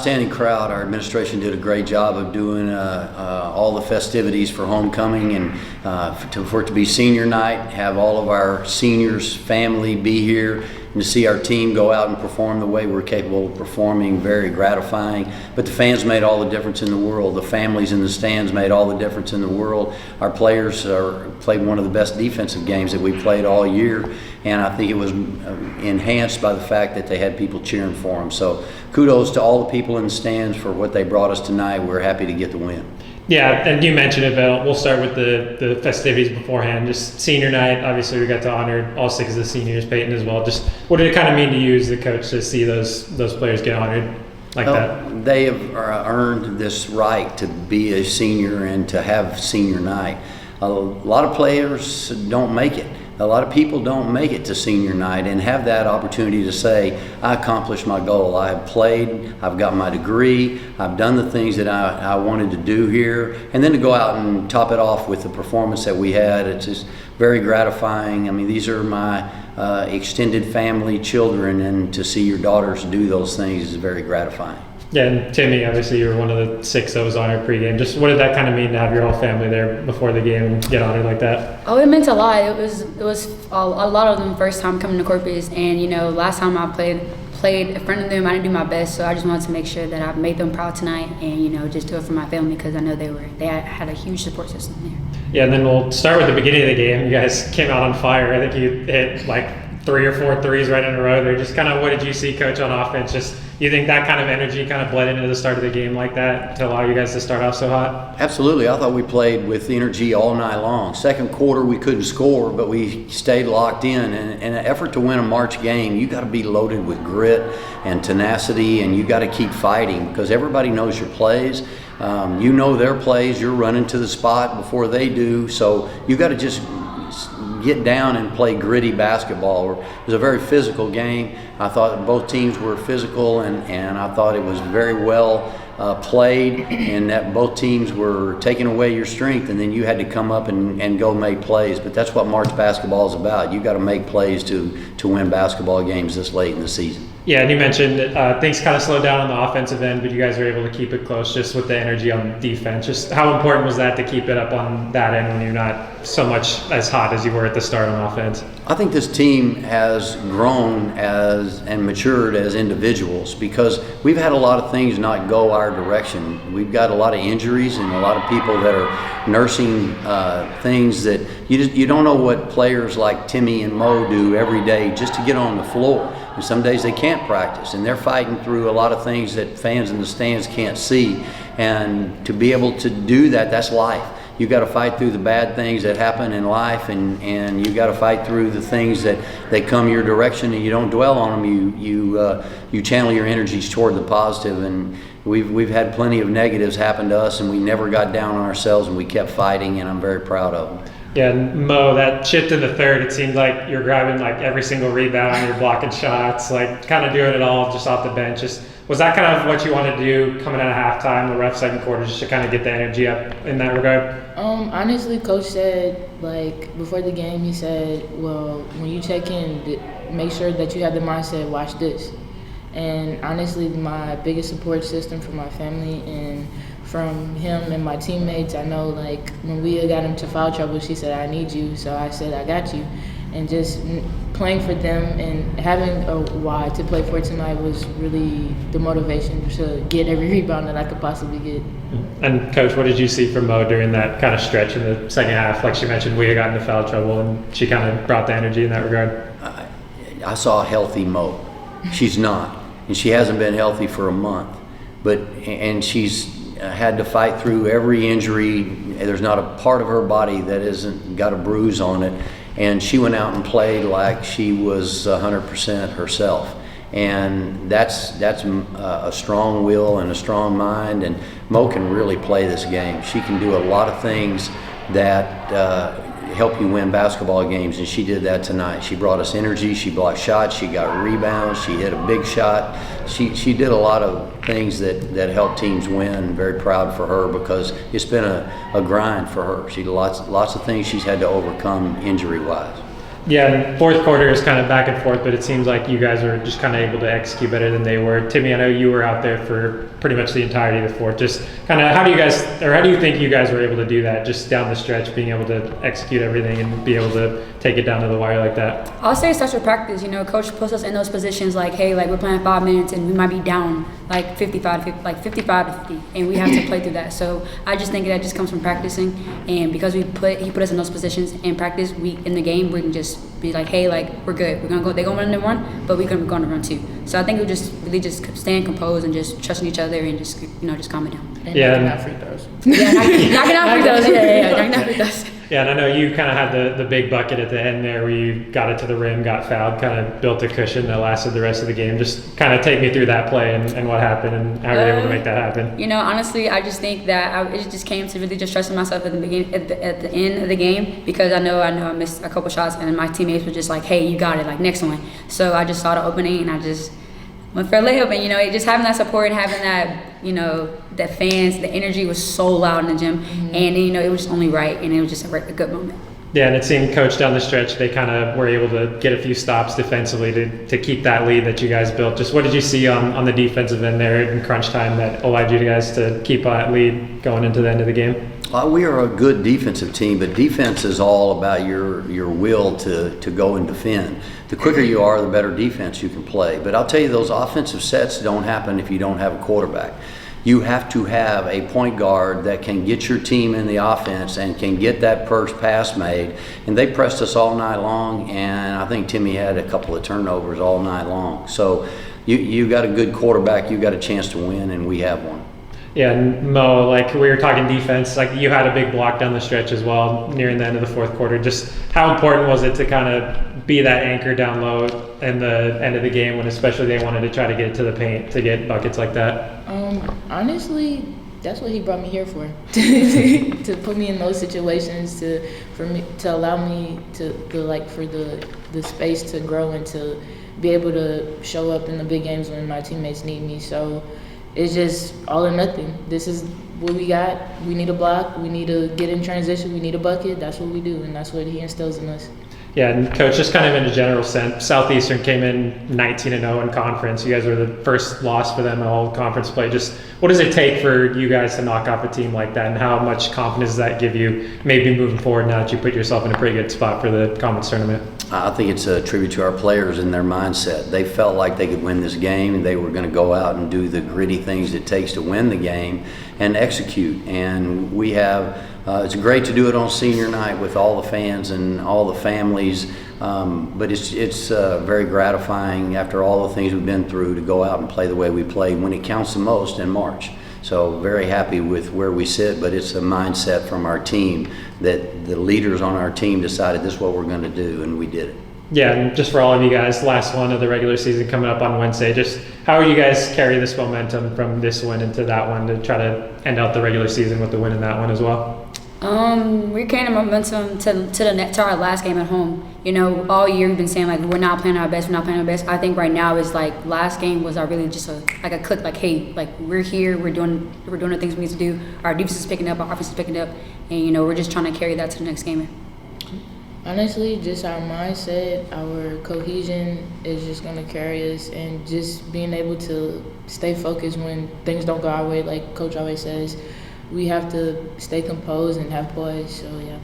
Outstanding crowd. Our administration did a great job of doing all the festivities for homecoming and for it to be senior night, have all of our seniors' family be here, and to see our team go out and perform the way we're capable of performing, very gratifying. But the fans made all the difference in the world. The families in the stands made all the difference in the world. Our players played one of the best defensive games that we played all year, and I think it was enhanced by the fact that they had people cheering for them. So kudos to all the people in the stands for what they brought us tonight. We're happy to get the win. Yeah, and you mentioned it, but we'll start with the festivities beforehand. Just senior night, obviously we got to honor all 6 of the seniors, Peyton as well. Just what did it kind of mean to you as the coach to see those players get honored like that? They have earned this right to be a senior and to have senior night. A lot of players don't make it. A lot of people don't make it to senior night and have that opportunity to say, I accomplished my goal. I have played, I've got my degree, I've done the things that I wanted to do here. And then to go out and top it off with the performance that we had, it's just very gratifying. I mean, these are my extended family, children, and to see your daughters do those things is very gratifying. Yeah, and Timmy, obviously you were one of the 6 that was honored pregame. Just what did that kind of mean to have your whole family there before the game and get honored like that? Oh, it meant a lot. It was a lot of them first time coming to Corpus, and last time I played in front of them, I didn't do my best, so I just wanted to make sure that I made them proud tonight, and just do it for my family because I know they had a huge support system there. Yeah, and then we'll start with the beginning of the game. You guys came out on fire. I think you hit like 3 or 4 threes right in a row there. Just kind of what did you see, Coach, on offense? Just you think that kind of energy kind of bled into the start of the game like that to allow you guys to start off so hot? Absolutely. I thought we played with energy all night long. Second quarter, we couldn't score, but we stayed locked in. And an effort to win a March game, you got to be loaded with grit and tenacity, and you got to keep fighting because everybody knows your plays. You know their plays. You're running to the spot before they do. So you got to just get down and play gritty basketball. It was a very physical game. I thought both teams were physical, and I thought it was very well played, and that both teams were taking away your strength, and then you had to come up and go make plays. But that's what March basketball is about. You got to make plays to win basketball games this late in the season. Yeah, and you mentioned things kind of slowed down on the offensive end, but you guys were able to keep it close just with the energy on defense. Just how important was that to keep it up on that end when you're not so much as hot as you were at the start on offense? I think this team has grown and matured as individuals because we've had a lot of things not go our direction. We've got a lot of injuries and a lot of people that are nursing things that you don't know what players like Timmy and Mo do every day just to get on the floor. And some days they can't practice, and they're fighting through a lot of things that fans in the stands can't see. And to be able to do that, that's life. You got to fight through the bad things that happen in life, and you got to fight through the things that come your direction, and you don't dwell on them. You channel your energies toward the positive, and we've had plenty of negatives happen to us, and we never got down on ourselves, and we kept fighting, and I'm very proud of them. Yeah, Mo, that shift in the third, it seemed like you're grabbing like every single rebound, you're blocking shots, like kind of doing it all just off the bench. Just was that kind of what you wanted to do coming out of halftime, the rough second quarter, just to kind of get the energy up in that regard? Honestly, Coach said, like, before the game, he said, well, when you check in, make sure that you have the mindset, watch this. And honestly, my biggest support system for my family and from him and my teammates, I know, like, when we got into foul trouble, she said, I need you. So I said, I got you. And just playing for them and having a why to play for tonight was really the motivation to get every rebound that I could possibly get. And Coach, what did you see from Mo during that kind of stretch in the second half? Like she mentioned, we got into foul trouble, and she kind of brought the energy in that regard. I saw a healthy Mo. She's not, and she hasn't been healthy for a month. And she's had to fight through every injury. There's not a part of her body that isn't got a bruise on it. And she went out and played like she was 100% herself. And that's a strong will and a strong mind. And Mo can really play this game. She can do a lot of things that help you win basketball games, and she did that tonight. She brought us energy, she blocked shots, she got rebounds, she hit a big shot. She did a lot of things that helped teams win. Very proud for her because it's been a grind for her. She lots of things she's had to overcome injury-wise. Yeah, and fourth quarter is kind of back and forth, but it seems like you guys were just kind of able to execute better than they were. Timmy, I know you were out there for pretty much the entirety of the fourth. Just kind of how do you think you guys were able to do that just down the stretch, being able to execute everything and be able to take it down to the wire like that? I'll say it starts with practice. Coach puts us in those positions like, hey, like we're playing 5 minutes and we might be down like 55 to 50, and we have to play through that. So I just think that just comes from practicing, and because he put us in those positions in practice, we in the game we can just be like, hey, like we're good. We're gonna go. They're gonna run the run, but we're gonna go on the run too. So I think we just really just staying composed and just trusting each other and just just calm it down. And Yeah. knocking out free throws. Yeah, knocking out free throws. Yeah, knocking out free throws. Yeah, and I know you kind of had the big bucket at the end there where you got it to the rim, got fouled, kind of built a cushion that lasted the rest of the game. Just kind of take me through that play and what happened and how you were able to make that happen. Honestly, I just think that it just came to really just trusting myself at the beginning, at the end of the game, because I know I missed a couple shots and my teammates were just like, hey, you got it, like next one. So I just saw the opening and I just went for a layup, and just having that support and having that that fans, the energy was so loud in the gym, and it was just only right, and it was just a good moment. Yeah, and it seemed Coach down the stretch, they kind of were able to get a few stops defensively to keep that lead that you guys built. Just what did you see on the defensive end there in crunch time that allowed you guys to keep that lead going into the end of the game? We are a good defensive team, but defense is all about your will to go and defend. The quicker you are, the better defense you can play. But I'll tell you, those offensive sets don't happen if you don't have a quarterback. You have to have a point guard that can get your team in the offense and can get that first pass made. And they pressed us all night long, and I think Timmy had a couple of turnovers all night long. So you got a good quarterback, you got a chance to win, and we have one. Yeah, and Mo, like we were talking defense, like you had a big block down the stretch as well, nearing the end of the fourth quarter. Just how important was it to kind of be that anchor down low in the end of the game when especially they wanted to try to get it to the paint to get buckets like that? Honestly, that's what he brought me here for, to put me in those situations, to allow me to for the space to grow and to be able to show up in the big games when my teammates need me. So it's just all or nothing. This is what we got. We need a block. We need to get in transition. We need a bucket. That's what we do, and that's what he instills in us. Yeah, and Coach, just kind of in a general sense, Southeastern came in 19-0 in conference. You guys were the first loss for them in all conference play. Just what does it take for you guys to knock off a team like that, and how much confidence does that give you maybe moving forward now that you put yourself in a pretty good spot for the conference tournament? I think it's a tribute to our players and their mindset. They felt like they could win this game, and they were going to go out and do the gritty things it takes to win the game and execute. And we have it's great to do it on senior night with all the fans and all the families, but it's very gratifying after all the things we've been through to go out and play the way we played when it counts the most in March. So very happy with where we sit, but it's a mindset from our team that the leaders on our team decided this is what we're going to do, and we did it. Yeah, and just for all of you guys, last one of the regular season coming up on Wednesday, just how are you guys carry this momentum from this win into that one to try to end out the regular season with the win in that one as well? We're carrying the momentum to our last game at home. All year we've been saying like we're not playing our best. I think right now is like last game was our really just a click, like hey, like we're here, we're doing the things we need to do. Our defense is picking up, our offense is picking up, and we're just trying to carry that to the next game. Honestly, just our mindset, our cohesion is just going to carry us, and just being able to stay focused when things don't go our way, like Coach always says. We have to stay composed and have poise, so yeah.